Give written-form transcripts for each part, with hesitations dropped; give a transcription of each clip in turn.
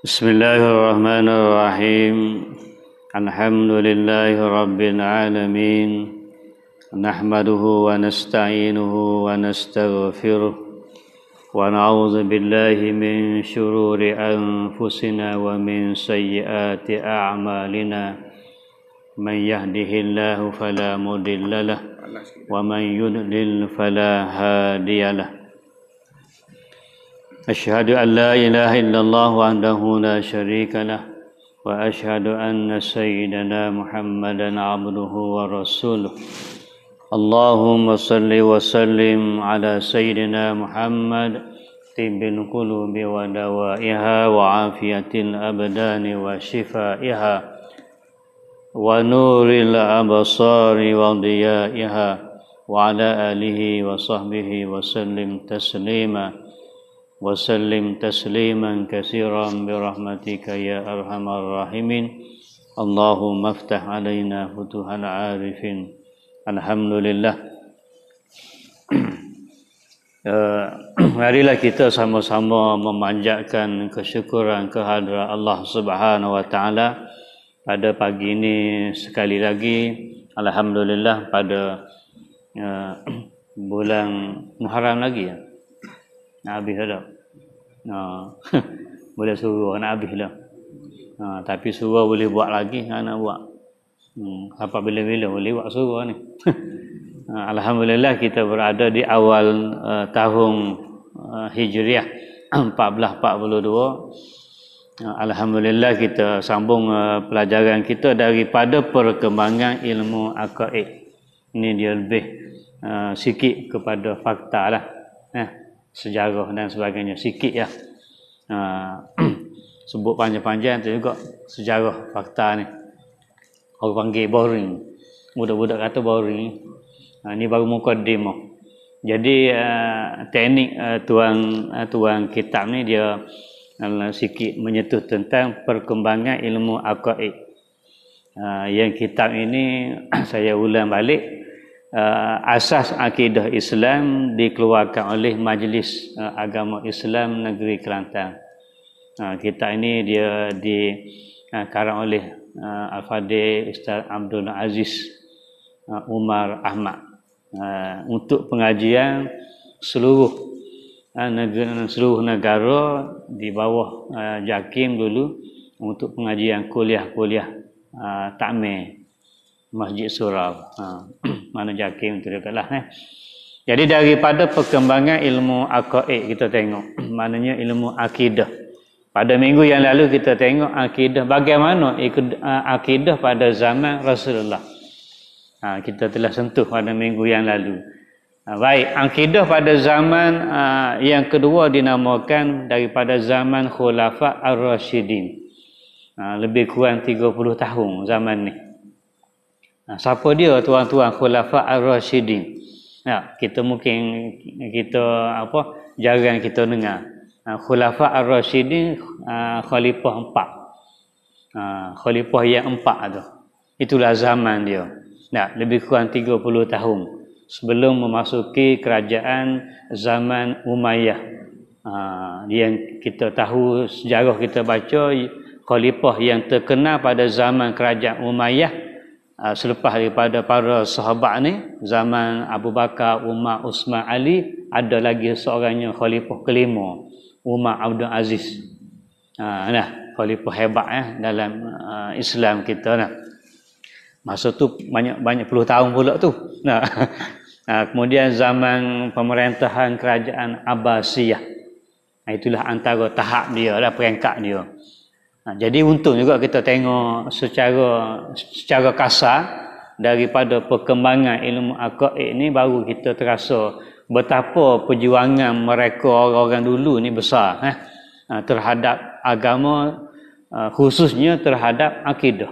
Bismillahirrahmanirrahim. Alhamdulillahi rabbil alamin. Nahmaduhu wa nasta'inuhu wa nastaghfiruh. Wa na'udzu billahi min syururi anfusina wa min sayyiati a'malina. Man yahdihillahu fala mudilla lahu wa man yudlil fala hadiyalah. أشهد أن لا إله إلا الله وحده لا شريك له وأشهد أن سيدنا محمدا عبده ورسوله اللهم صل وسلم على سيدنا محمد طب القلوب ودوائها وعافية الأبدان وشفائها ونور الأبصار وضيائها وعلى آله وصحبه وسلم تسليما وسلم تسليما كثيرا برحمتك يا أرحم الراحمين اللهم افتح علينا فتوح العارفين الحمد لله. Marilah kita sama-sama memanjatkan kesyukuran kehadrat Allah Subhanahu wa taala pada pagi ini sekali lagi. Alhamdulillah pada bulan Muharram lagi ya. Nak habis dah. Boleh suruh nak habis dah. Tapi suruh boleh buat lagi, nak buat. Sampai bila-bila boleh buat suruh ni. Alhamdulillah kita berada di awal tahun Hijriah 1442. Alhamdulillah kita sambung pelajaran kita daripada perkembangan ilmu aqaid. Ini dia lebih sikit kepada fakta lah. Sejarah dan sebagainya sikit ya. Sebut panjang-panjang tu juga sejarah fakta ni. Orang panggil boring. Budak-budak kata boring. Ni baru mukaddimah. Jadi teknik tuan kitab ni dia sikit menyentuh tentang perkembangan ilmu aqaid. Yang kitab ini saya ulang balik. Asas akidah Islam dikeluarkan oleh Majlis Agama Islam Negeri Kelantan. Kitab ini dia dikarang oleh Al-Fadhil Ustaz Abdul Aziz Umar Ahmad untuk pengajian seluruh negara di bawah JAKIM dulu untuk pengajian kuliah-kuliah takmir Masjid Surau. Mana JAKIM tu dekatlah. Jadi daripada perkembangan ilmu aqaid kita tengok, maknanya ilmu akidah. Pada minggu yang lalu kita tengok akidah, bagaimana akidah pada zaman Rasulullah. Kita telah sentuh pada minggu yang lalu. Baik, akidah pada zaman yang kedua dinamakan daripada zaman Khulafa Ar-Rasyidin. Lebih kurang 30 tahun zaman ni. Siapa dia tuan-tuan Khulafa Ar-Rasyidin? Kita mungkin jarang kita dengar. Khulafa Ar-Rasyidin khalifah 4. Khalifah yang 4 tu. Itulah zaman dia. Lebih kurang 30 tahun sebelum memasuki kerajaan zaman Umayyah. Yang kita tahu sejarah kita baca khalifah yang terkenal pada zaman kerajaan Umayyah. Selepas daripada para sahabat ni, zaman Abu Bakar, Umar, Uthman, Ali, ada lagi seorangnya khalifah kelima, Umar Abdul Aziz. Khalifah hebat dalam Islam kita . Masa tu banyak puluh tahun pula tu. Kemudian zaman pemerintahan kerajaan Abbasiyah. Itulah antara tahap dia lah, peringkat dia. Jadi untung juga kita tengok secara kasar daripada perkembangan ilmu aqaid ini, baru kita terasa betapa perjuangan mereka orang-orang dulu ni besar terhadap agama, khususnya terhadap akidah.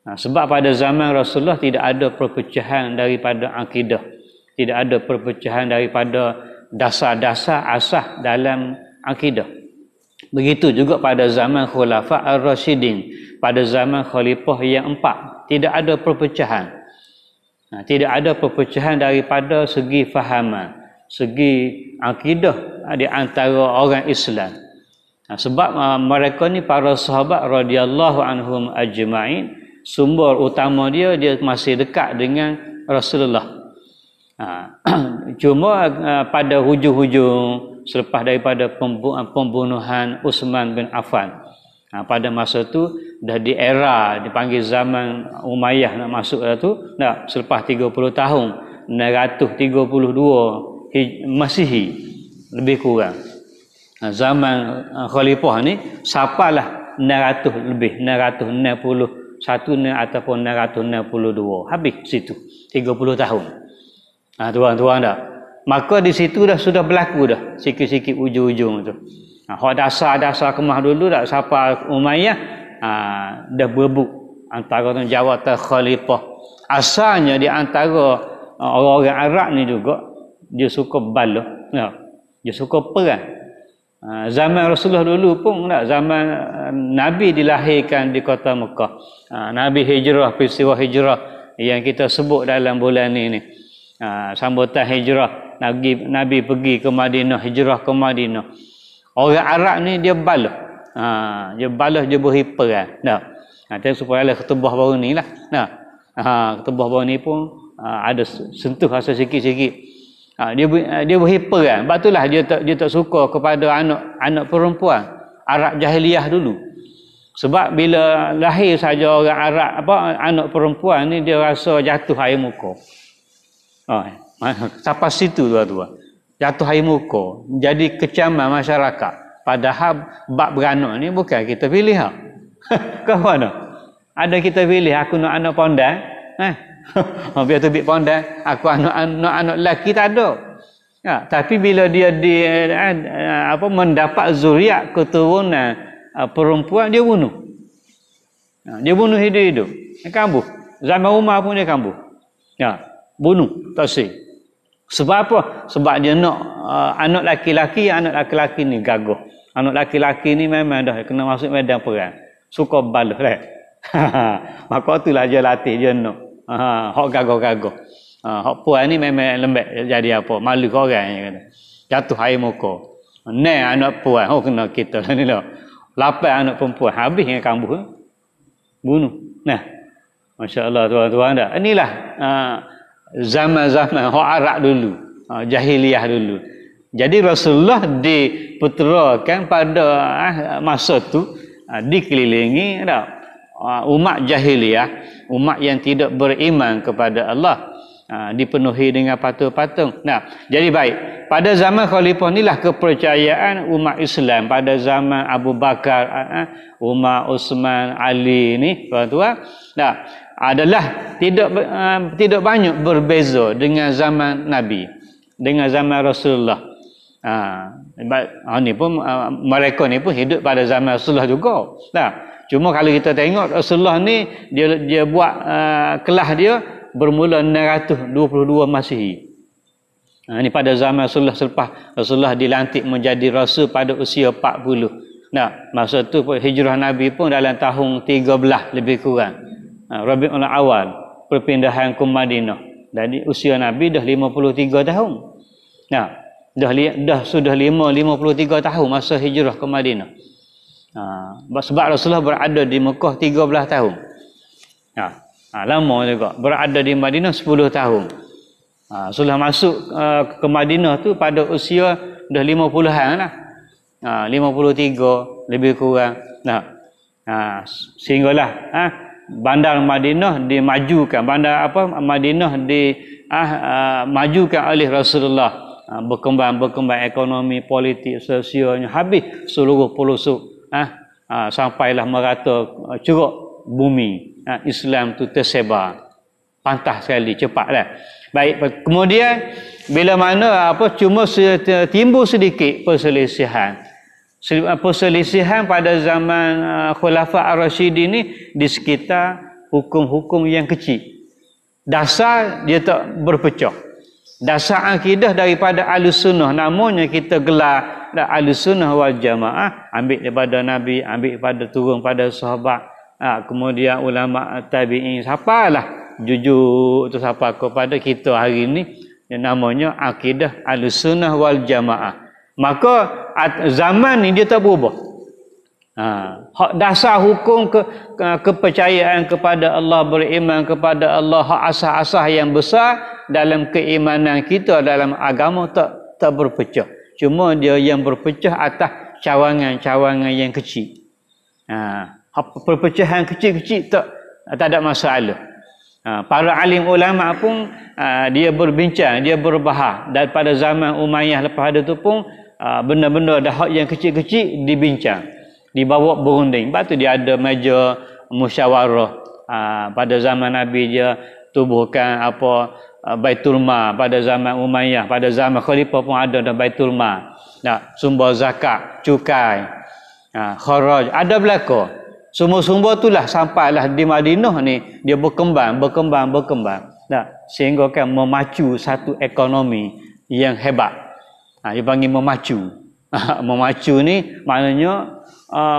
Sebab pada zaman Rasulullah tidak ada perpecahan daripada akidah, tidak ada perpecahan daripada dasar-dasar asas dalam akidah. Begitu juga pada zaman Khulafa Ar-Rasyidin, pada zaman khalifah yang 4, tidak ada perpecahan. Tidak ada perpecahan daripada segi fahaman, segi akidah di antara orang Islam. Sebab mereka ni para sahabat radhiyallahu anhum ajma'in, sumber utama dia masih dekat dengan Rasulullah. Cuma pada hujung-hujung selepas daripada pembunuhan Uthman bin Affan, pada masa tu dah di era dipanggil zaman Umayyah nak masuk dah tu, dah selepas 30 tahun 632 Masihi lebih kurang. Zaman khalifah ni sampalah 600 lebih, 661 ataupun 662, habis situ 30 tahun. Tuan-tuan dah. Maka di situ dah sudah berlaku dah sikit-sikit ujung-ujung tu. Hak dasar-dasar kemah dulu dah siapa Umayyah dah berebut antara jawatan khalifah. Asalnya di antara orang-orang Arab ni juga dia suka balah, dia suka perang. Zaman Rasulullah dulu pun zaman Nabi dilahirkan di kota Mekah. Nabi hijrah, peristiwa hijrah yang kita sebut dalam bulan ni. Sambutan hijrah, Nabi pergi ke Madinah, hijrah ke Madinah. Orang Arab ni dia balah. Dia balah, dia beri perang. Tapi supaya lah ketubah baru ni lah. Ketubah baru ni pun ada sentuh rasa sikit-sikit. Dia beri perang. Sebab itulah dia tak suka kepada anak perempuan Arab jahiliyah dulu. Sebab bila lahir saja orang Arab anak perempuan ni dia rasa jatuh air muka. Sampai situ tuan-tuan. Jatuh air muka. Jadi kecaman masyarakat. Padahal bab beranak ni bukan kita pilih. Kau mana? Ada kita pilih aku nak anak pondai. Biar tu bik pondai, aku anak lelaki tak ada. Tapi bila dia mendapat zuriat keturunan perempuan, dia bunuh. Dia bunuh hidup-hidup. Dia kambuh. Zaman Umar pun dia kambuh. Bunuh, tak sih. Sebab apa? Sebab dia nak anak laki-laki ni gagah. Anak laki-laki ni memang dah kena masuk medan perang. Suka balas lah. Maka itulah dia latih dia nak. Hak gagah-gagah. Hak puan ni memang lembek jadi apa? Malu ke orang yang kata. Jatuh air muka. Ni anak puan, kena kita lah ni lah. 8 anak perempuan habis dengan kambuh. Bunuh. Masya-Allah tuan-tuan dah. Inilah zaman-zaman hak Arab dulu, jahiliyah dulu. Jadi Rasulullah diputerakan pada masa tu dikelilingi umat jahiliyah, umat yang tidak beriman kepada Allah, dipenuhi dengan patung-patung. Jadi baik, pada zaman khalifah inilah kepercayaan umat Islam pada zaman Abu Bakar, Umar, Uthman, Ali ni tuan-tuan, adalah tidak banyak berbeza dengan zaman Nabi, dengan zaman Rasulullah. Ni pun mereka ni pun hidup pada zaman Rasulullah juga. Cuma kalau kita tengok Rasulullah ni dia buat kelas dia bermula 622 Masihi. Ini pada zaman Rasulullah selepas Rasulullah dilantik menjadi rasul pada usia 40. Masa tu hijrah Nabi pun dalam tahun 13 lebih kurang. Rabiul Awal, perpindahan ke Madinah. Jadi usia Nabi dah 53 tahun. Dah sudah 53 tahun masa hijrah ke Madinah. Sebab Rasulullah berada di Mekah 13 tahun. Lama juga. Berada di Madinah 10 tahun. Rasulullah masuk ke Madinah tu pada usia dah 50-an lah. 53 lebih kurang. Sehinggalah bandar Madinah dimajukan, Madinah dimajukan oleh Rasulullah, berkembang ekonomi, politik, sosialnya, habis seluruh pelosok sampailah merata curug bumi Islam tu tersebar pantah sekali, cepatlah. Baik, kemudian bila mana cuma timbul sedikit perselisihan pada zaman Khulafa Ar-Rasyidin ni di sekitar hukum-hukum yang kecil. Dasar dia tak berpecah. Dasar akidah daripada Ahlussunnah, namanya kita gelar Ahlussunnah wal Jamaah, ambil daripada Nabi, ambil pada turun pada sahabat, kemudian ulama tabi'in, siapalah jujur tu siapa kepada kita hari ni, yang namanya akidah Ahlussunnah wal Jamaah. Maka zaman ni dia tak berubah. Hak dasar hukum kepercayaan kepada Allah, beriman kepada Allah, hak asas-asas yang besar dalam keimanan kita dalam agama tak berpecah. Cuma dia yang berpecah atas cawangan-cawangan yang kecil. Perpecahan kecil-kecil tak ada masalah. Para alim ulama pun dia berbincang, dia berbahas. Dan pada zaman Umayyah lepas itu pun benda-benda dah yang kecil-kecil dibincang, dibawa berunding. Lepas tu dia ada meja musyawarah. Pada zaman Nabi dia tubuhkan Baitul Mal. Pada zaman Umayyah, pada zaman Khalifah pun ada Baitul Mal. Sumber zakat, cukai, kharaj, ada belaka. Sumber-sumber itulah sampailah di Madinah ni dia berkembang. Sehingga kan memacu satu ekonomi yang hebat. Dia panggil memacu. Memacu ni maknanya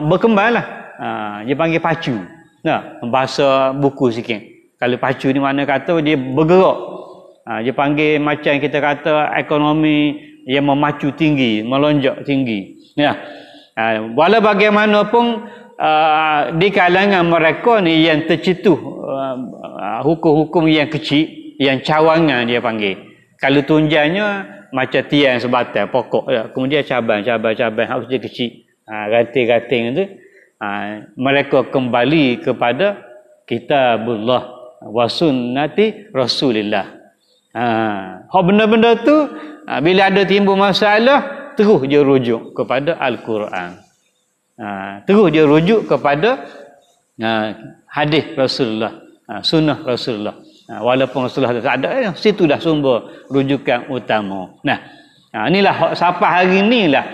berkembanglah. Dia panggil pacu. Bahasa buku sikit. Kalau pacu ni mana kata dia bergerak. Dia panggil macam kita kata ekonomi yang memacu tinggi, melonjak tinggi. Walau bagaimanapun di kalangan mereka ni yang tercetuh hukum-hukum yang kecil, yang cawangan dia panggil. Kalau tunjangnya macam tiang sebatas pokok, kemudian cabang-cabang hak kecil-kecil, ranting-ranting itu, mereka kembali kepada kitabullah wa sunnati Rasulillah. Hak benda-benda tu bila ada timbul masalah, terus dia rujuk kepada Al-Quran. Terus dia rujuk kepada hadis Rasulullah, sunnah Rasulullah. Walaupun Rasulullah tak ada, situ dah sumber rujukan utama. Inilah sampai hari inilah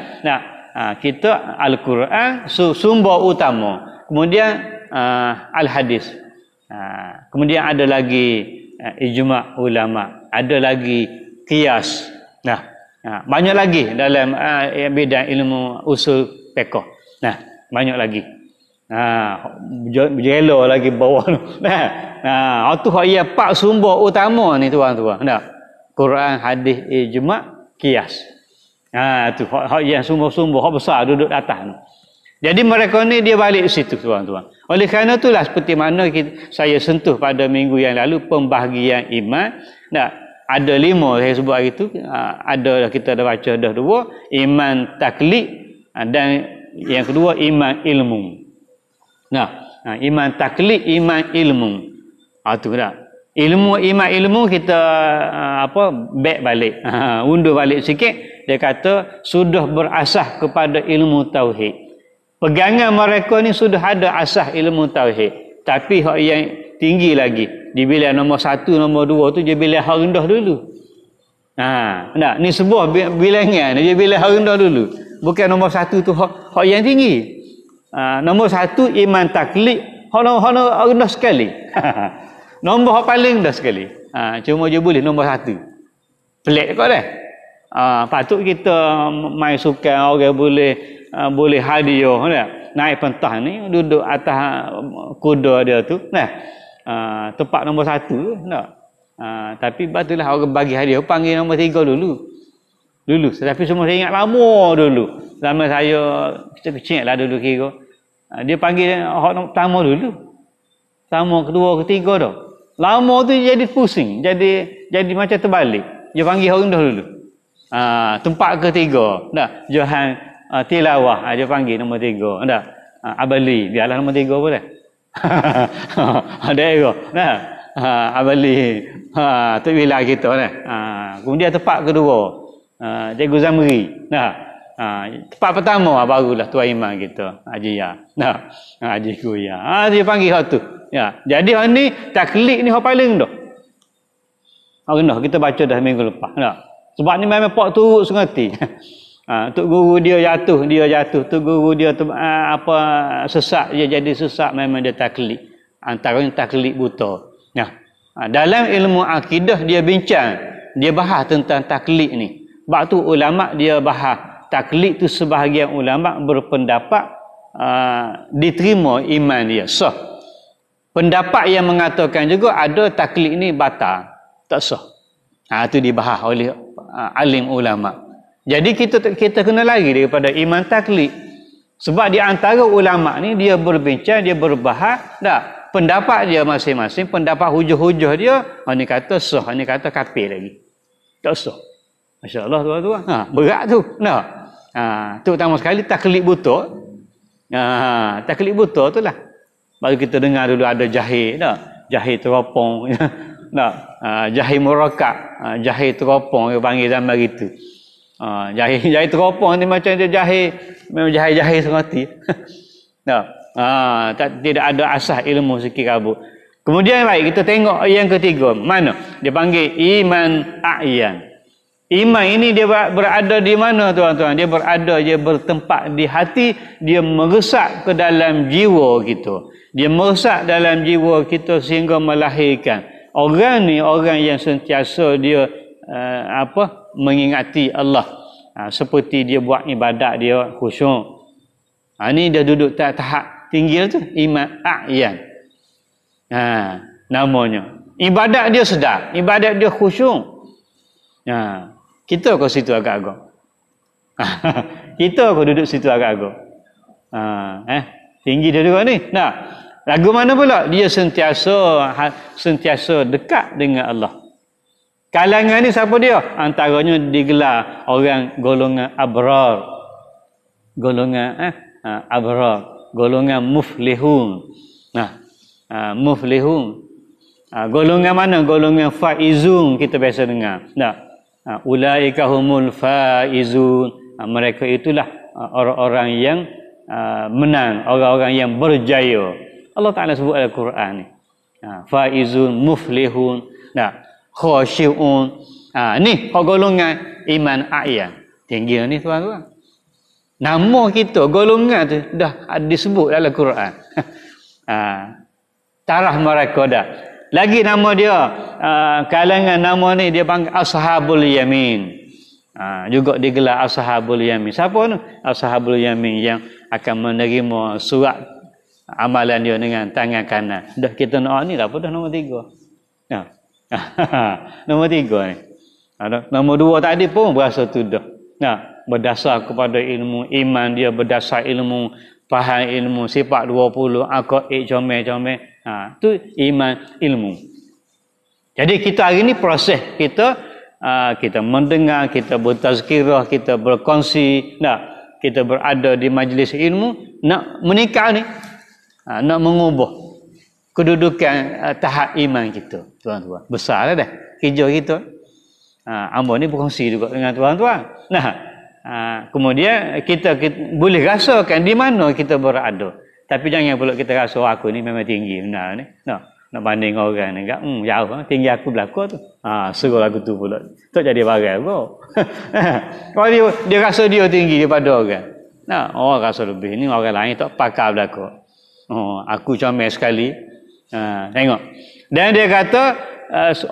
kita Al-Quran sumber utama. Kemudian Al-Hadis. Kemudian ada lagi ijma' ulama, ada lagi qiyas. Banyak lagi dalam bidang ilmu usul fiqh. Banyak lagi. Berjela lagi bawah tu. Itu yang 4 sumber utama ni tuan-tuan. Quran, hadis, ijma', qiyas. Tu hak yang sumber-sumber hak besar duduk atas ni. Jadi mereka ni dia balik situ tuan-tuan. Oleh kerana itulah seperti mana saya sentuh pada minggu yang lalu pembahagian iman. Ada 5 saya sebut hari tu. Ada kita dah baca dah 2, iman taklid dan yang kedua iman ilmu. Iman taklid, iman ilmu. Tu dah. Iman ilmu kita back balik. Undur balik sikit. Dia kata sudah berasas kepada ilmu tauhid. Pegangan mereka ni sudah ada asas ilmu tauhid. Tapi hak yang tinggi lagi, dibilang nombor 1, nombor 2 tu dia bilang hak rendah dulu. Ni sebuah bilangan, dia bilang hak rendah dulu. Bukan nombor 1 tu hak yang tinggi. Nombor 1 iman taklid, hak rendah sekali. Nombor hak paling rendah sekali. Cuma dia boleh nombor 1. Pelik kau dah. Patut kita main sukan orang boleh hadiah naik pentas ni, duduk atas kuda dia tu. Tempat nombor 1 tapi batulah orang bagi hadiah panggil nombor 3 dulu. Tapi semua saya ingat lama dulu. Zaman saya kecil-kecil lah dulu kira. Dia panggil orang pertama dulu. Pertama, kedua, ketiga dah. Lama tu jadi pusing, jadi macam terbalik. Dia panggil orang dah dulu. Tempat ketiga. Johan tilawah dia panggil nombor 3. Abali, biarlah nombor 3 boleh. Ada ego. Abali. Tu wilayah kita kemudian tempat kedua. Cikgu Zamri. Tempat pertama barulah tuan imam kita, Haji Ya. Haji Kuya. Dia panggil hak tu. Jadi hak ni taklid ni hak paling dah. Hak rendah kita baca dah minggu lepas. Sebab ni memang pak turut sengerti. Tok guru dia jatuh, tok guru dia sesat, dia jadi sesat, memang dia taklid. Antaranya taklid buta. Dalam ilmu akidah dia bincang, dia bahas tentang taklid ni. Sebab tu ulama dia bahas taklid tu, sebahagian ulama berpendapat diterima iman dia sah. Pendapat yang mengatakan juga ada taklid ni batal, tak sah. Itu dibahas oleh alim ulama. Jadi kita kena lari daripada iman taklid. Sebab di antara ulama ni dia berbincang, dia berbahas, tak? Pendapat dia masing-masing, pendapat hujah-hujah dia, ni kata sah, ni kata kafir lagi. Tak sah. Masya-Allah tuan-tuan. Berat tu. Nah. Tu pertama sekali taklid buta. Taklid buta tu lah. Baru kita dengar dulu ada jahil, tak? Jahil teropong. Tak? Jahil murakab, jahil teropong dia panggil zaman gitu. Jahil teropong ni macam dia jahil, memang jahil serati. Tak? Tidak ada asas ilmu sikit kabut. Kemudian baik kita tengok yang ketiga. Mana? Dia panggil iman a'yan. Iman ini dia berada di mana tuan-tuan? Dia bertempat di hati, dia meresap ke dalam jiwa kita. Dia meresap dalam jiwa kita sehingga melahirkan. Orang ni orang yang sentiasa dia mengingati Allah. Seperti dia buat ibadat dia khusyuk. Ni dia duduk tahap tinggi tu, iman a'yan. Namanya. Ibadat dia sedar, ibadat dia khusyuk. Kita ke situ agak-agak. Kita ke duduk situ agak-agak. Tinggi dia juga ni. Nah, lagu mana pula? Dia sentiasa dekat dengan Allah. Kalangan ni siapa dia? Antaranya digelar orang golongan abrar. Golongan abrar, golongan muflihun. Muflihun. Golongan mana? Golongan faizun kita biasa dengar. Nah, ulaika humul faizun. Mereka itulah orang-orang yang menang, orang-orang yang berjaya. Allah Taala sebut dalam Quran ni. Faizun, muflihun, khashi'un. Ni golongan iman a'yan. Tinggi ni tuan-tuan. Nama kita golongan tu dah disebut dalam Quran. Tarah mereka dah. Lagi nama dia, kalangan nama ni dia panggil Ashabul Yamin. Juga digelar Ashabul Yamin. Siapa tu? Ashabul Yamin yang akan menerima surat amalan dia dengan tangan kanan. Dah kita nak ni dah apa dah nombor 3. Nombor 3 ni. Nombor 2 tadi pun berasa tu dah. Berdasar kepada ilmu iman dia, berdasar ilmu faham ilmu sifat 20 aqaid comel-comel. Tu iman ilmu. Jadi kita hari ni proses kita mendengar, kita bertazkirah, kita berkongsi, kita berada di majlis ilmu, nak menikah ni, nak mengubah kedudukan tahap iman kita, tuan-tuan. Besarlah dah kerja kita. Hamba ni berkongsi juga dengan tuan-tuan. Kemudian kita boleh rasakan di mana kita berada. Tapi jangan pula kita rasa aku ni memang tinggi benar ni. Nak banding orang ni enggak jauh tinggi aku belakang tu. Suruh aku tu pula. Tak jadi barang kau. Kalau dia rasa dia tinggi daripada orang. Orang rasa lebih ni orang lain tak pakar belakang. Aku comel sekali. Tengok. Dan dia kata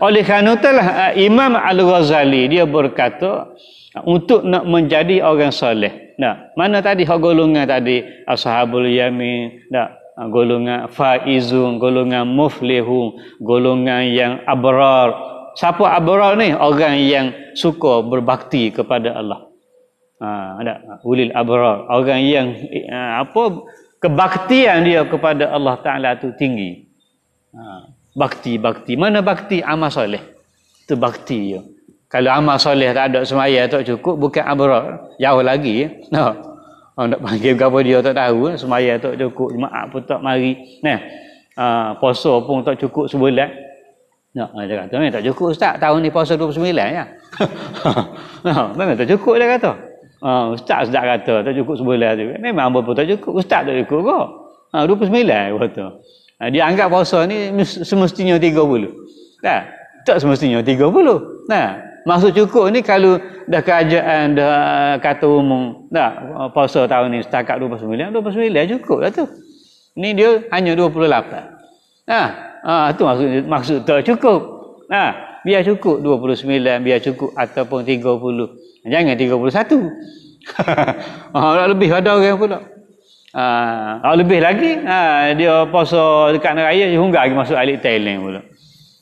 oleh kerana itulah Imam Al-Ghazali dia berkata untuk nak menjadi orang soleh. Mana tadi golongan tadi Ashabul Yamin, golongan faizun, golongan muflihun, golongan yang abrar. Siapa abrar ni? Orang yang suka berbakti kepada Allah. Ulil abrar, orang yang kebaktian dia kepada Allah Taala tu tinggi. Bakti. Mana bakti? Amal soleh. Itu bakti dia. Kalau amal soleh tak ada semaya tak cukup, bukan abrar. Jauh lagi. Nak panggil berapa dia tak tahu. Semaya tak cukup, jemaah pun tak mari. Puasa pun tak cukup sebulan. Dia kata, tak cukup ustaz. Tahun ni puasa 29 ya. Memang tak cukup dia kata. Ustaz kata tak cukup sebulan tu. Memang apa pun tak cukup. Ustaz tak cukup kok. 29 kata. Dia anggap puasa ni semestinya 30. Tak semestinya 30. Maksud cukup ni kalau dah kerajaan dah kata umum puasa tahun ni setakat 29 cukup lah tu. Ni dia hanya 28. Tu maksud tak cukup. Biar cukup 29, biar cukup ataupun 30. Jangan 31. Lebih ada orang pula. Lebih lagi dia puasa dekat raya hingga lagi masuk alik Thailand pula.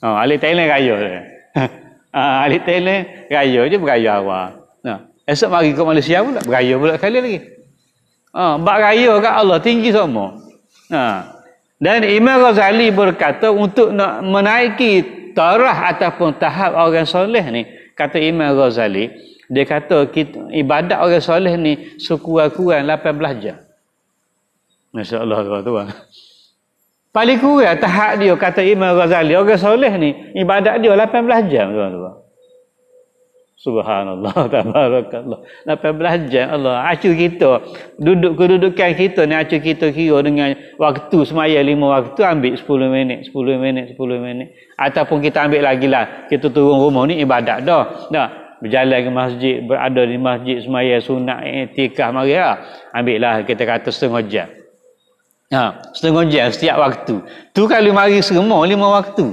Alik Thailand raya dia. Alik Thailand raya je beraya awal. Esok mari ke Malaysia pula beraya pula sekali lagi. Bak raya kat Allah tinggi semua. Dan Imam Ghazali berkata untuk nak menaiki taraf ataupun tahap orang soleh ni, kata Imam Ghazali, dia kata ibadat orang soleh ni sekurang-kurang 18 jam. Masya-Allah tuan-tuan. Paling kurang tahap dia, kata Imam Ghazali, orang soleh ni ibadat dia 18 jam tuan-tuan. Subhanallah, tabarakallah. 18 jam Allah. Acu kita, duduk kedudukan kita ni, acu kita kira dengan waktu semaya 5 waktu, ambil 10 minit, 10 minit, 10 minit. Ataupun kita ambil lagi lah, kita turun rumah ni ibadat dah. Berjalan ke masjid, berada di masjid, semaya sunat, iktikaf, mari lah. Ambil lah, kita kata setengah jam. Setengah jam setiap waktu. Tu kalau mari semua 5 waktu.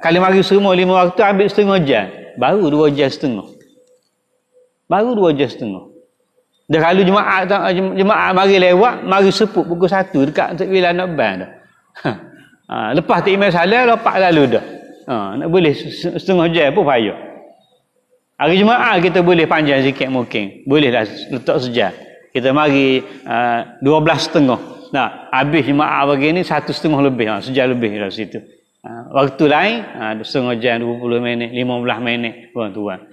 Kalau mari semua 5 waktu, ambil setengah jam. Baru 2 jam setengah. Baru 2 jam setengah. Dah kalau jemaah mari lewat, mari sepuk pukul 1 dekat bila nak ban dah. Lepas tu imam salam, lepas lalu dah. Nak boleh setengah jam pun payah. Hari jemaah kita boleh panjang sikit mungkin. Bolehlah letak sejam. Kita mari 12.30. Habis jemaah begini 1.30 lebih. Sejam lebih dari situ. Waktu lain setengah jam, 20 minit, 15 minit tuan-tuan.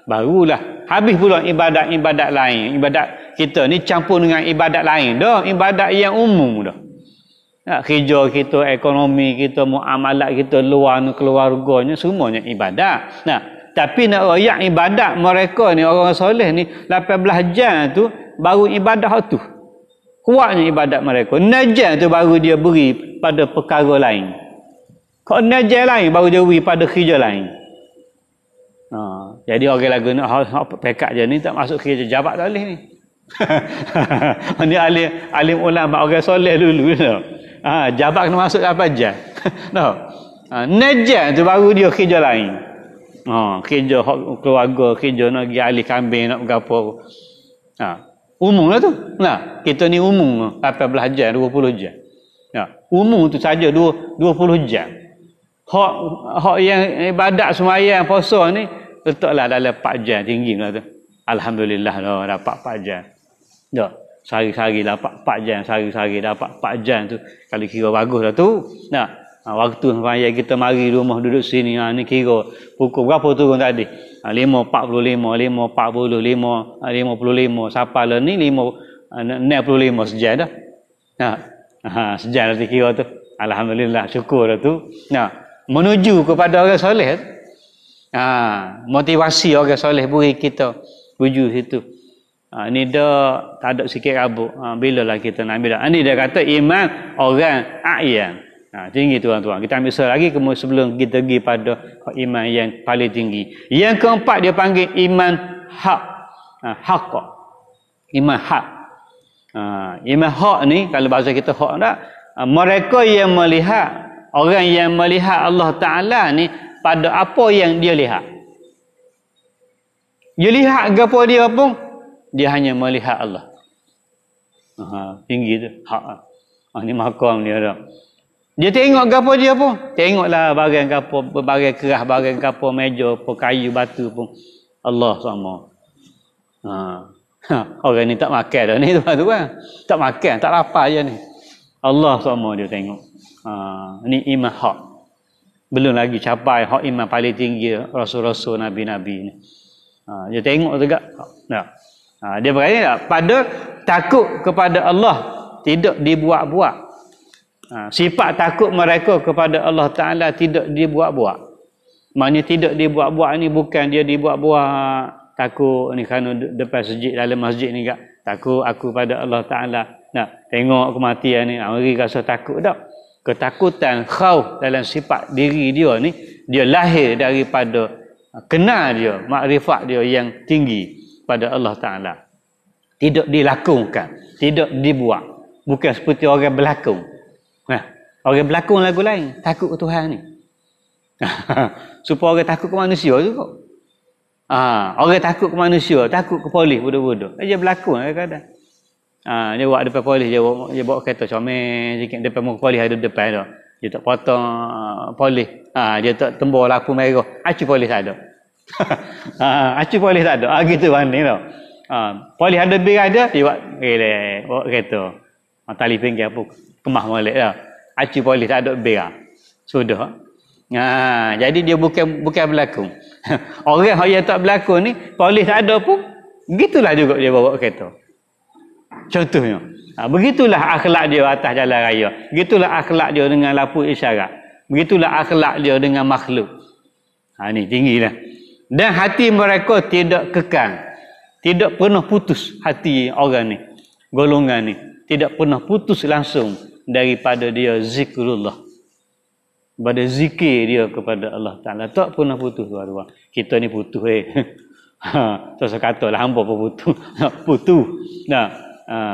Barulah habis pula ibadat lain. Ibadat kita ni campur dengan ibadat lain dah, ibadat yang umum dah. Kerja kita, ekonomi kita, muamalat kita, luar keluarganya, semuanya ibadat. Tapi nak royak ibadat mereka ni, orang soleh ni 18 jam tu baru ibadat tu. Kuatnya ibadat mereka. 6 jam tu baru dia beri pada perkara lain. Kau najar lain baru dia beri pada kerja lain. Jadi orang lagu nak pekat je ni tak masuk kerja jabat tak boleh ni. Ni alim ulama orang soleh dulu. Jabat kena masuk apa jam. Najar tu baru dia kerja lain. Kerja keluarga, kerja nak pergi alih kambing, nak berapa. Umum lah tu. Kita ni umum 18 jam, 20 jam. Umum tu saja 20 jam. Hak yang ibadat sembahyang puasa ni letaklah dalam 4 jam tinggi lah tu. Alhamdulillah dah dapat 4 jam. Dah sehari-hari dapat 4 jam, sehari-hari dapat 4 jam tu. Kalau kira bagus dah tu. Waktu sembahyang kita mari rumah duduk sini ni kira pukul berapa turun tadi? 5.45, 5.40, 5.55 sampai lah ni 5.65 sejam dah. Sejam dah kira tu. Alhamdulillah, syukur dah tu. Menuju kepada orang soleh. Motivasi orang soleh beri kita tuju situ. Ni dah tak ada sikit rabuk. Bilalah kita nak ambil dah. Ni dia kata iman orang a'yan. Tinggi tuan-tuan. Kita ambil lagi kemudian sebelum kita pergi pada iman yang paling tinggi. Yang keempat dia panggil iman hak. Hak. Iman hak. Iman hak ni kalau bahasa kita hak tak, mereka yang melihat, orang yang melihat Allah Ta'ala ni pada apa yang dia lihat. Dia lihat apa dia pun, dia hanya melihat Allah. Tinggi tu hak. Ni makam dia dah. Dia tengok apa dia pun, tengoklah barang apa, barang kerah, barang apa, meja apa, kayu, batu pun Allah sama. Orang ni tak makan dah ni tuan-tuan. Tak makan, tak lapar je ni. Allah sama dia tengok. Ni iman hak. Belum lagi capai hak iman paling tinggi rasul-rasul, nabi-nabi ni. Dia tengok juga. Dia berkata pada takut kepada Allah tidak dibuat-buat. Sifat takut mereka kepada Allah Ta'ala tidak dibuat-buat. Maknanya tidak dibuat-buat ni bukan dia dibuat-buat takut ni kerana depan masjid, dalam masjid ni kak. Takut aku pada Allah Ta'ala. Tengok kematian ni, mari rasa takut tak? Ketakutan, khauf dalam sifat diri dia ni, dia lahir daripada kenal dia, makrifat dia yang tinggi pada Allah Ta'ala. Tidak dilakukan, tidak dibuat. Bukan seperti orang berlakon. Orang berlakon lagu lain, takut ke Tuhan ni. Supaya orang takut ke manusia juga. Orang takut ke manusia, takut ke polis bodoh-bodoh. Dia berlakon kadang-kadang. Dia buat depan polis, dia bawa kereta comel sikit depan muka polis, ada depan dah. Dia tak potong polis. Dia tak tembur lampu merah. Acu polis tak ada. Acu polis tak ada. Gitu banding tau. Polis ada bil ada, dia bawa kereta. Tali pinggir apa kemah molek dah. Aci polis tak ada bil. Sudah. Jadi dia bukan berlakon. Orang yang tak berlakon ni, polis tak ada pun, begitulah juga dia bawa kereta. Contohnya. Begitulah akhlak dia atas jalan raya. Begitulah akhlak dia dengan lampu isyarat. Begitulah akhlak dia dengan makhluk. Ni tinggilah. Dan hati mereka tidak kekal. Tidak pernah putus hati orang ni. Golongan ni. Tidak pernah putus langsung daripada dia zikrullah. Pada zikir dia kepada Allah Ta'ala. Tak pernah putus tuan-tuan. Kita ni putus terus kata lah hamba pun putus. Putus.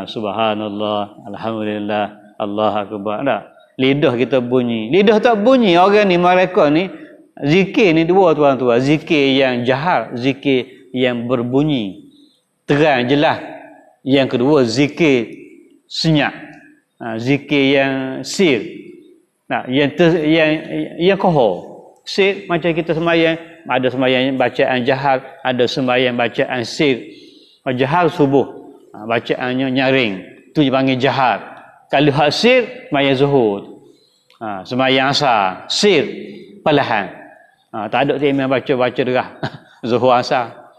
Subhanallah, alhamdulillah, Allah akbar. Lidah kita bunyi. Lidah tak bunyi. Orang ni, mereka ni, zikir ni dua tuan-tuan. Zikir yang jahar, zikir yang berbunyi. Terang, jelas. Yang kedua, zikir senyap. Zikir yang sir. Yang kohor. Sir, macam kita sembahyang. Ada sembahyang bacaan jahar, ada sembahyang bacaan sir. Jahar subuh. Bacaannya nyaring. Itu dipanggil jahar. Kalau hak sir, sembahyang zuhur. Sembahyang asar. Sir, perlahan. Tak ada yang baca derah. Zuhur asar.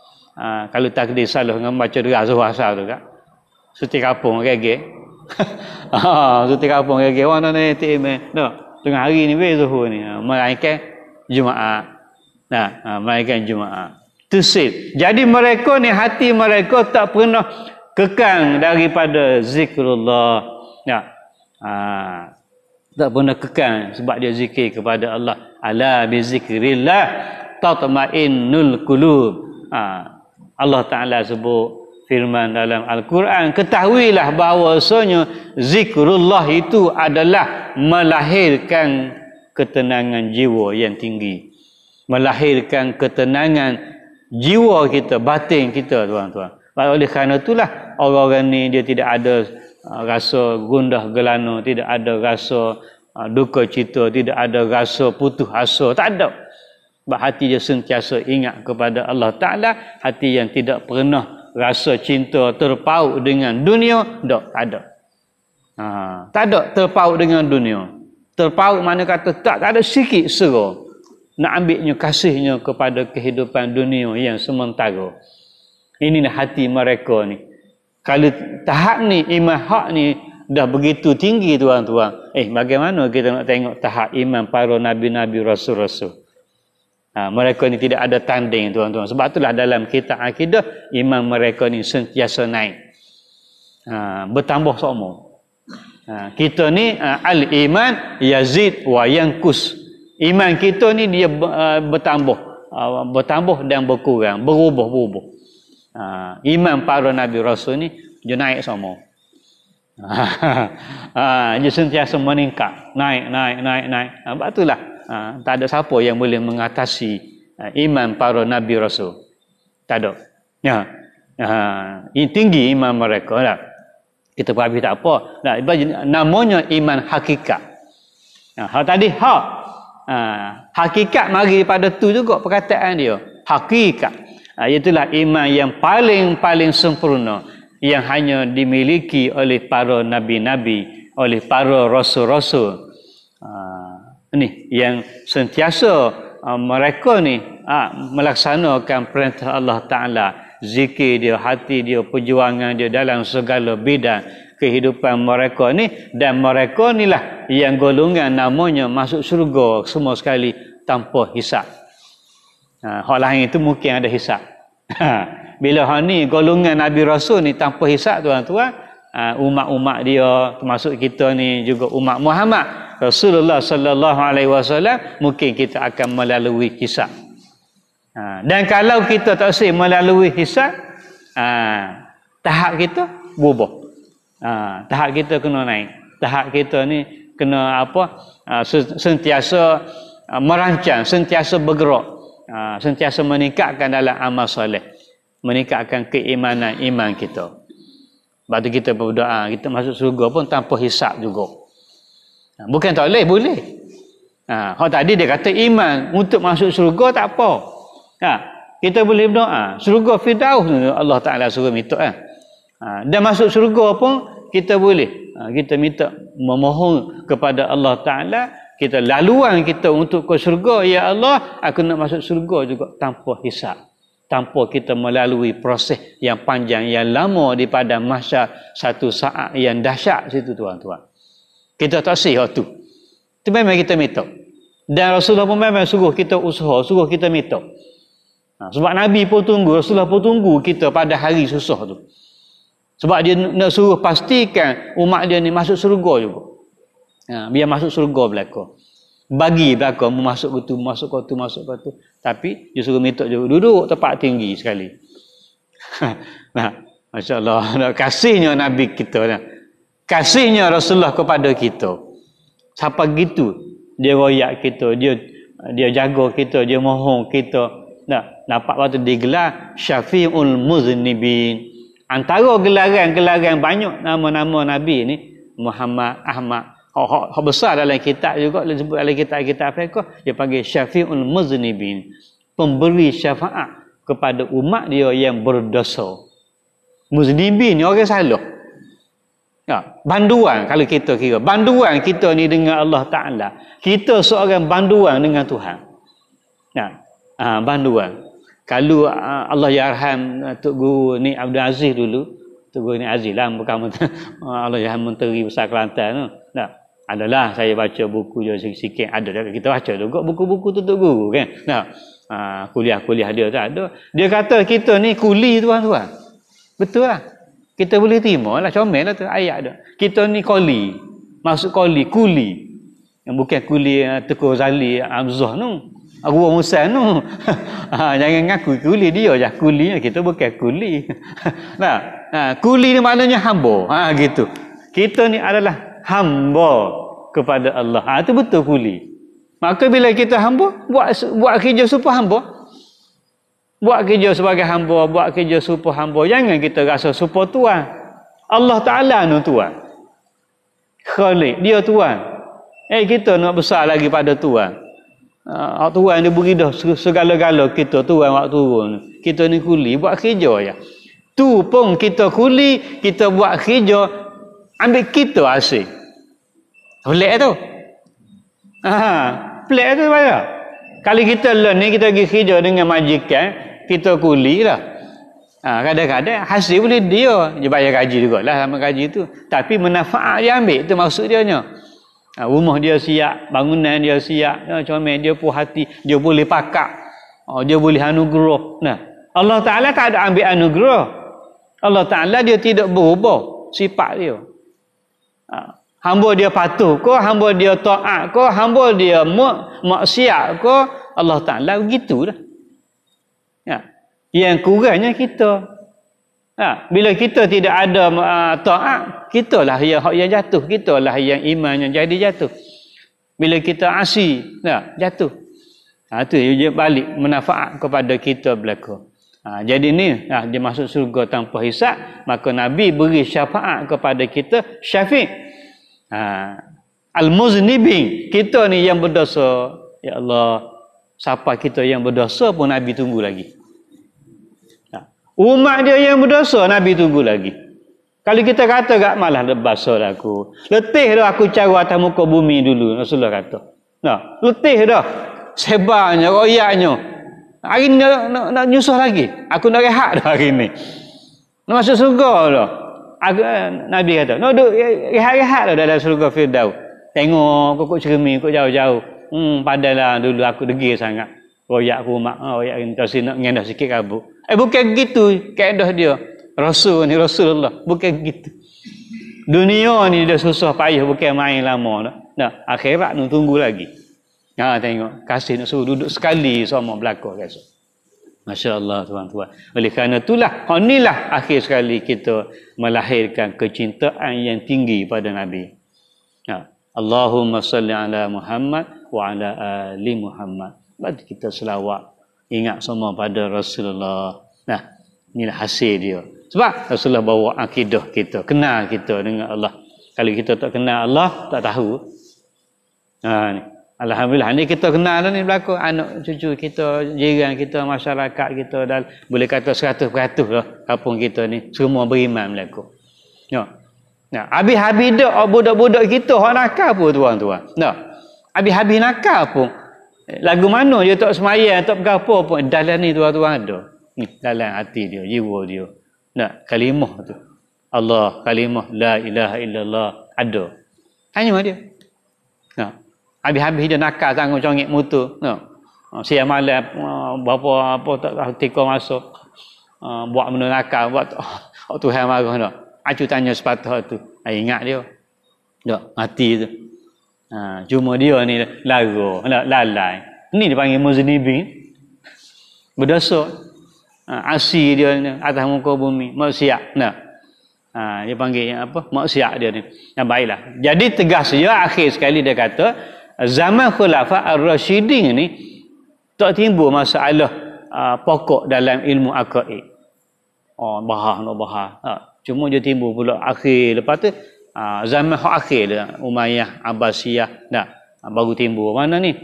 Kalau takdir salah dengan baca derah zuhur asar tu kan. Suti kapung regek. Suti kapung regek. Orang ni TM. Tengah hari ni zuhur ni. Meraihkan Jumaat. Meraihkan Jumaat. Itu sir. Jadi mereka ni, hati mereka tak pernah kekang daripada zikrullah. Tak pernah kekang sebab dia zikir kepada Allah. Ala bi zikrillah tatma'innul qulub. Allah Ta'ala sebut firman dalam Al-Quran, ketahuilah bahawasanya zikrullah itu adalah melahirkan ketenangan jiwa yang tinggi. Melahirkan ketenangan jiwa kita, batin kita tuan-tuan. Oleh kerana itulah orang-orang ni dia tidak ada rasa gundah gelana, tidak ada rasa duka cita, tidak ada rasa putus asa, tak ada. Sebab hati dia sentiasa ingat kepada Allah Ta'ala, hati yang tidak pernah rasa cinta terpaut dengan dunia, tak ada. Tak ada terpaut dengan dunia. Terpaut mana kata tak ada sikit sera nak ambilnya kasihnya kepada kehidupan dunia yang sementara. Inilah hati mereka ni. Kalau tahap ni, iman hak ni dah begitu tinggi tuan-tuan. Bagaimana kita nak tengok tahap iman para nabi-nabi, rasul-rasul? Mereka ni tidak ada tanding tuan-tuan. Sebab itulah dalam kitab akidah, iman mereka ni sentiasa naik. Bertambah semua. Kita ni al-iman yazid wa yankus. Iman kita ni dia bertambah dan berkurang, berubah-ubah. Iman para nabi rasul ni dia naik semua. Dia sentiasa meningkat, naik. Sebab itulah tak ada siapa yang boleh mengatasi iman para nabi rasul. Tak ada. Ini tinggi iman mereka lah. Kita berhabis tak apa. Namanya iman hakikat. Tadi hakikat mari daripada tu juga perkataan dia. Hakikat. Itulah iman yang paling sempurna, yang hanya dimiliki oleh para nabi-nabi, oleh para rasul-rasul. Ini yang sentiasa mereka ni melaksanakan perintah Allah Ta'ala, zikir dia, hati dia, perjuangan dia dalam segala bidang kehidupan mereka ni. Dan mereka ni lah yang golongan namanya masuk syurga semua sekali tanpa hisap. Hal lain itu mungkin ada hisap. Bila hal ni golongan Nabi Rasul ni tanpa hisap tuan-tuan, umat-umat dia termasuk kita ni juga umat Muhammad Rasulullah sallallahu alaihi wasallam, mungkin kita akan melalui hisap. Dan kalau kita tak usah melalui hisap, tahap kita berubah. Tahap kita kena naik. Tahap kita ni kena sentiasa merancang, sentiasa bergerak, sentiasa meningkatkan dalam amal soleh, meningkatkan keimanan iman kita. Sebab tu kita berdoa, kita masuk surga pun tanpa hisap juga. Bukan tak boleh. Tadi dia kata iman untuk masuk surga tak apa. kita boleh berdoa. Syurga Firdaus Allah Ta'ala suruh minta kan. Dan masuk syurga pun kita boleh. Kita minta memohon kepada Allah Ta'ala. Kita laluan kita untuk ke syurga. Ya Allah, aku nak masuk syurga juga tanpa hisab. Tanpa kita melalui proses yang panjang, yang lama di padang mahsyar. Satu saat yang dahsyat situ tuan-tuan. Kita tak sih tu. Itu memang kita minta. Dan Rasulullah pun memang suruh kita usaha, suruh kita minta. Sebab Nabi pun tunggu, Rasulullah pun tunggu kita pada hari susah tu. Sebab dia nak suruh pastikan umat dia ni masuk surga juga. Biar masuk surga belaka. Bagi belaka masuk ke tu, masuk ke tu, masuk ke tu. Tapi dia suruh minta juga duduk tempat tinggi sekali. Nah, masya-Allah, kasihnya Nabi kita dah. Kasihnya Rasulullah kepada kita. Sampai gitu dia royak kita, dia jaga kita, dia mohon kita. Nah, dapat waktu digelar Syafi'ul Muznibin. Antara gelaran-gelaran banyak nama-nama Nabi ni, Muhammad, Ahmad, hak besar dalam kitab juga, disebut dalam kitab-kitab fiqh, dia panggil Syafi'ul Muznibin, pemberi syafaat kepada umat dia yang berdosa. Muznibin ni orang salah. Banduan kalau kita kira. Banduan kita ni dengan Allah Ta'ala. Kita seorang banduan dengan Tuhan. Banduan. Kalau Allah yarham Tok Guru ni Abdul Aziz dulu. Tok Guru ni Aziz lah. Bukan Allah yarham Menteri Besar Kelantan tu. Adalah saya baca buku dia sikit-sikit. Ada kita baca juga buku-buku tu Tok Guru kan. Kuliah-kuliah dia tak ada. Dia kata kita ni kuli tuan-tuan. Betul lah. Kita boleh terima lah, comel lah tu ayat tu. Kita ni koli. Maksud kuli. Yang bukan kuli Teguh Zali Hamzah tu. Arwah Musa tu. Jangan ngaku kuli dia je. Kuli kita bukan kuli. Kuli ni maknanya hamba. Gitu. Kita ni adalah hamba kepada Allah. Itu betul kuli. Maka bila kita hamba, buat kerja supaya hamba. Buat kerja sebagai hamba, buat kerja supaya hamba. Jangan kita rasa supaya Tuhan. Allah Ta'ala nu Tuhan. Khalik, dia Tuhan. Kita nak besar lagi pada Tuhan. Tuhan dia beri dah segala-gala kita Tuhan waktu turun. Kita ni kuli, buat kerja ya. Tu pun kita kuli, kita buat kerja, ambil kita hasil. Pelik tu. Pelik tu banyak. Kalau kita learn ni, kita pergi kerja dengan majikan, kita kuli lah. Kadang-kadang hasil boleh dia bayar gaji juga lah sama gaji tu. Tapi manfaat dia ambil, tu maksud dia nya. Rumah dia siap, bangunan dia siap, comel dia puas hati, dia boleh pakak, dia boleh anugerah. Allah Ta'ala tak ada ambil anugerah. Allah Ta'ala dia tidak berubah sifat dia. Hamba dia patuh ke, hamba dia taat ke, hamba dia maksiat ke, Allah Ta'ala begitulah. Yang kurangnya kita. Bila kita tidak ada taat, kitalah yang jatuh, kitalah yang iman yang jadi jatuh. Bila kita asi, jatuh. Itu dia balik manfaat kepada kita belaka. Jadi ni dia masuk surga tanpa hisab, maka Nabi beri syafaat kepada kita, syafi'. Al-muznibin, kita ni yang berdosa, ya Allah, siapa kita yang berdosa pun Nabi tunggu lagi. Umat dia yang berdosa Nabi tunggu lagi. Kalau kita kata gak malah lebasa dah aku. Letih dah aku cari atas muka bumi dulu, Rasulullah kata. Letih dah. Sebarnya, royaknya. Hari ni nak nyusah lagi. Aku nak rehat dah hari ni. Nak masuk surga dah. Nabi kata, nak duduk rehat-rehat dah dalam surga Firdaus. Tengok kokok cermin, kokok jauh-jauh. Padahal dulu aku degil sangat. Royak aku mak, royak ni kasi nak ngendah sikit kabut. Bukan gitu kaedah dia. Rasul ni Rasulullah, bukan gitu. Dunia ni dah susah payah, bukan main lama dah. Akhirat ni tunggu lagi. Tengok, kasih nak suruh duduk sekali sama belaka guys. Masya-Allah tuan-tuan. Oleh kerana itulah, inilah akhir sekali kita melahirkan kecintaan yang tinggi pada Nabi. Allahumma salli ala Muhammad wa ala ali Muhammad. Berarti kita selawat ingat semua pada Rasulullah. Inilah hasil dia. Sebab Rasulullah bawa akidah kita, kenal kita dengan Allah. Kalau kita tak kenal Allah, tak tahu. Alhamdulillah ni kita kenal ni berlaku anak cucu kita, jiran kita, masyarakat kita dan boleh kata 100% lah kampung kita ni semua beriman berlaku. Ya. Nah, habis-habis dak budak-budak kita hak nakal pun tuan-tuan. Nah. Habis-habis nakal pun. Lagu mana dia tak semayang, tak bergapo pun dalam ni tuan-tuan ada. Ni dalam hati dia, jiwa dia. Nah, kalimah tu. Allah, kalimah la ilaha illallah ada. Hanya dia. Nah. Habis-habis dia nakal tanggung congik motor. Siang malam berapa apa tak ketika masuk buat benda nakal, buat Tuhan marah dah. Acu tanya sepatah tu. Ingat dia. Tak mati tu. Cuma dia ni lalai. Ni dipanggil muznibin. Berdosa. Asi dia ni atas muka bumi, maksiat. Dia panggil apa? Maksiat dia ni. Baiklah. Jadi tegas dia akhir sekali dia kata zaman Khulafa ar-Rasyidin ni tak timbul masalah pokok dalam ilmu akaid. Bahas. Cuma dia timbul pula akhir lepas tu zaman akhir dia Umayyah, Abbasiyah baru timbul. Mana ni?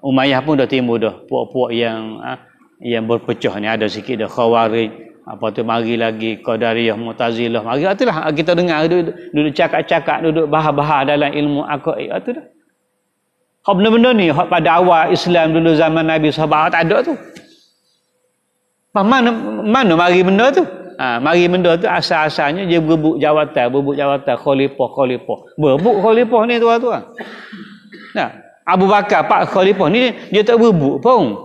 Umayyah pun dah timbul dah. Puak-puak yang berpecah ni ada sikit dah Khawarij. Apa tu mari lagi Qadariyah, Mu'tazilah. Mari itulah kita dengar duduk cakap-cakap, duduk bahas-bahas dalam ilmu akaid itu dah. Hak benda-benda ni hak pada awal Islam dulu zaman Nabi sahabat tak ada tu. Mana mari benda tu? Mari benda tu asal-asalnya dia berebut jawatan khalifah. Berebut khalifah ni tuan-tuan. Abu Bakar Pak Khalifah ni dia tak berebut pun.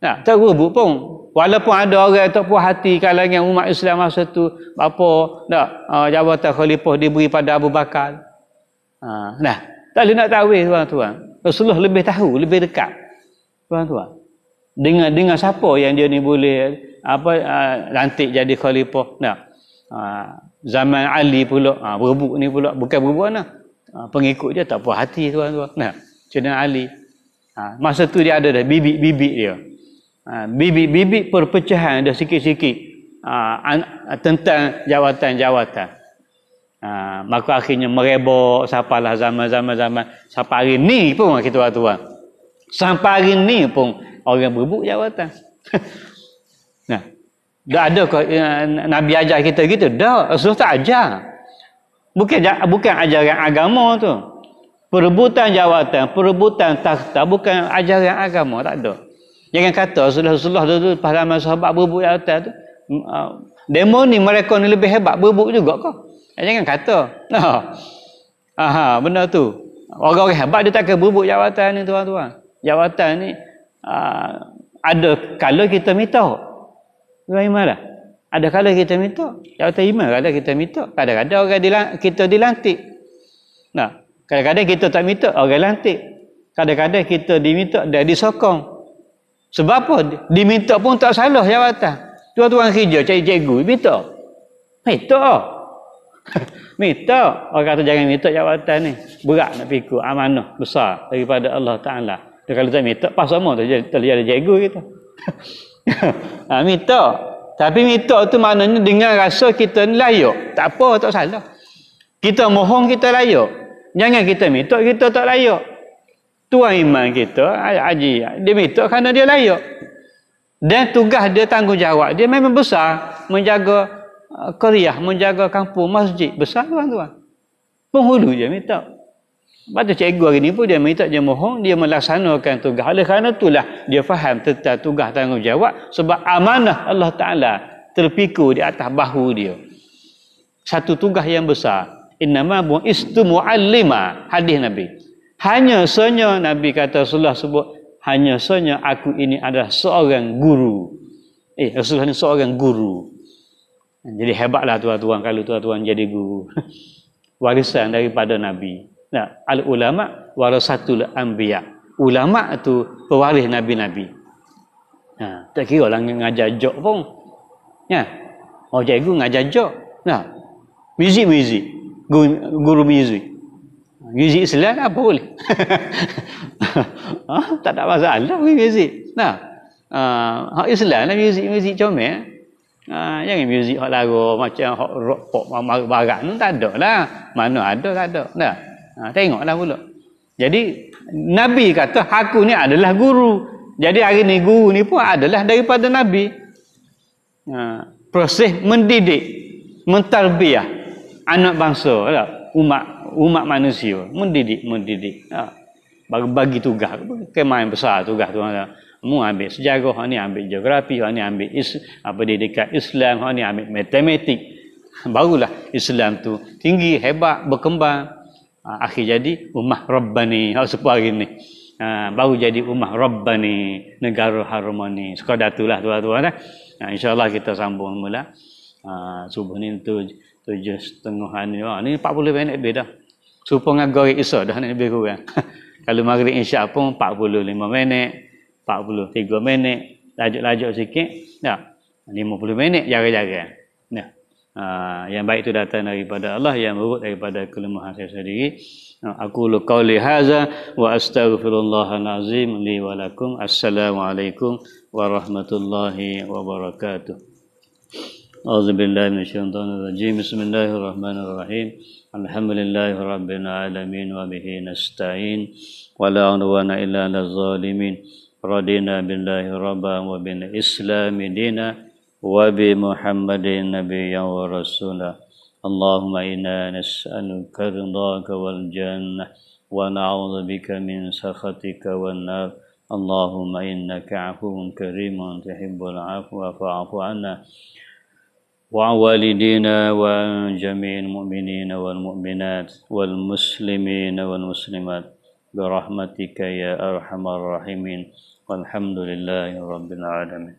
Tak berebut pun. Walaupun ada orang tak puas hati kalangan umat Islam masa tu apa jawatan khalifah diberi pada Abu Bakar. Tak boleh nak tahu tuan-tuan. Rasulullah lebih tahu, lebih dekat. Tuan-tuan. Dengan siapa yang dia ni boleh lantik jadi khalifah. Zaman Ali pula berebut ni pula bukan berebut pengikut dia tak puas hati tuan-tuan. Cina Ali. Masa tu dia ada dah bibit-bibit dia. Bibit-bibit perpecahan dah sikit-sikit tentang jawatan-jawatan. Maka akhirnya merebak sampailah zaman sampai hari ni pun kita tuan-tuan. Sampai hari ni pun orang berebut jawatan. Dah ada Nabi ajar kita gitu? Dah, Rasulullah tak ajar. Bukan ajaran agama tu. Perebutan jawatan, perebutan takhta bukan ajaran agama, tak ada. Jangan kata Rasulullah dulu pada sahabat berebut jawatan tu. Demo ni mereka ni lebih hebat berebut juga kau. Jangan kata. Benda tu. Orang-orang hebat dia takkan berebut jawatan ni tuan-tuan. Jawatan ni ada kala kita minta. Tuan iman dah. Ada kala kita minta. Jawatan iman kala kita minta. Kadang-kadang orang kita dilantik. Kadang-kadang kita tak minta, orang lantik. Kadang-kadang kita diminta, dia disokong. Sebab apa? Diminta pun tak salah jawatan. Tuan-tuan kerja cari cikgu, minta. Minta. Orang kata jangan minta jawatan ni. Berat nak pikul, amanah besar daripada Allah Ta'ala. Dia kalau tak minta, pas sama tak jadi cikgu kita. Minta. Tapi minta tu maknanya dengan rasa kita ni layak. Tak apa, tak salah. Kita mohon, kita layak. Jangan kita minta, kita tak layak. Tuan iman kita, Haji, dia minta kerana dia layak. Dan tugas dia, tanggungjawab dia memang besar. Menjaga qaryah, menjaga kampung, masjid. Besar tuan-tuan. Penghulu dia minta. Lepas tu cikgu hari ni pun dia minta, dia mohon, dia melaksanakan tugas. Oleh kerana itulah dia faham tentang tugas tanggungjawab. Sebab amanah Allah Ta'ala terpikul di atas bahu dia. Satu tugas yang besar. Innama bu'istu mu'allima. Hadis Nabi. Hanya sahaja Nabi kata Rasulullah sebut, hanya sahaja aku ini adalah seorang guru. Rasulullah ni seorang guru. Jadi hebatlah tuan-tuan kalau tuan-tuan jadi guru. Warisan daripada Nabi. Al-ulama warasatul anbiya. Ulama tu pewaris Nabi-Nabi. Tak kira lah ngajar jok pun. Cikgu ngajar jok. Muzik. Guru muzik. Muzik Islam apa boleh? Tak ada masalah muzik. Hak Islam lah muzik comel. Jangan muzik hak lagu macam hak rock pop barat tu tak ada lah. Mana ada tak ada. Tengoklah pula. Jadi Nabi kata aku ni adalah guru. Jadi hari ni guru ni pun adalah daripada Nabi. Proses mendidik, mentarbiah anak bangsa, umat manusia, mendidik. Bagi tugas, kemain besar tugas tu. Mu ambil sejarah, hang ni ambil geografi, hang ni ambil pendidikan Islam, hang ni ambil matematik. Barulah Islam tu tinggi, hebat, berkembang. Akhir jadi ummah Rabbani. Sepuluh hari ni. Baru jadi ummah Rabbani, negara harmoni. Sekadar itulah tuan-tuan. InsyaAllah kita sambung mula. Subuh ni 7:30 ni. Ni 40 minit lebih dah. Supaya ngagari Isa dah ni lebih kurang. Kalau maghrib insya pun 45 minit, 43 minit, lajuk-lajuk sikit, dah 50 minit jaga-jaga. Nah, yang baik itu datang daripada Allah, yang buruk daripada kelemahan saya sendiri. Aku qauli hadza wa astaghfirullahal azim li wa lakum. Assalamualaikum warahmatullahi wabarakatuh. A'udzubillahi minasyaitonir rajim. Bismillahirrahmanirrahim. Alhamdulillahi rabbil alamin wa bihi nasta'in wa la 'udwana illa 'alal zalimin. Radina billahi rabban wa bil islami dina wa bi Muhammadin nabiyyan wa rasula. Allahumma inna nas'aluka ridhaka wal jannah wa na'udzu bika min sakhatika wan nar. Allahumma innaka 'afuwun karimun tuhibbul 'afwa fa'fu 'anna وعوالدينا وجميع المؤمنين والمؤمنات والمسلمين والمسلمات برحمتك يا أرحم الراحمين والحمد لله رب العالمين.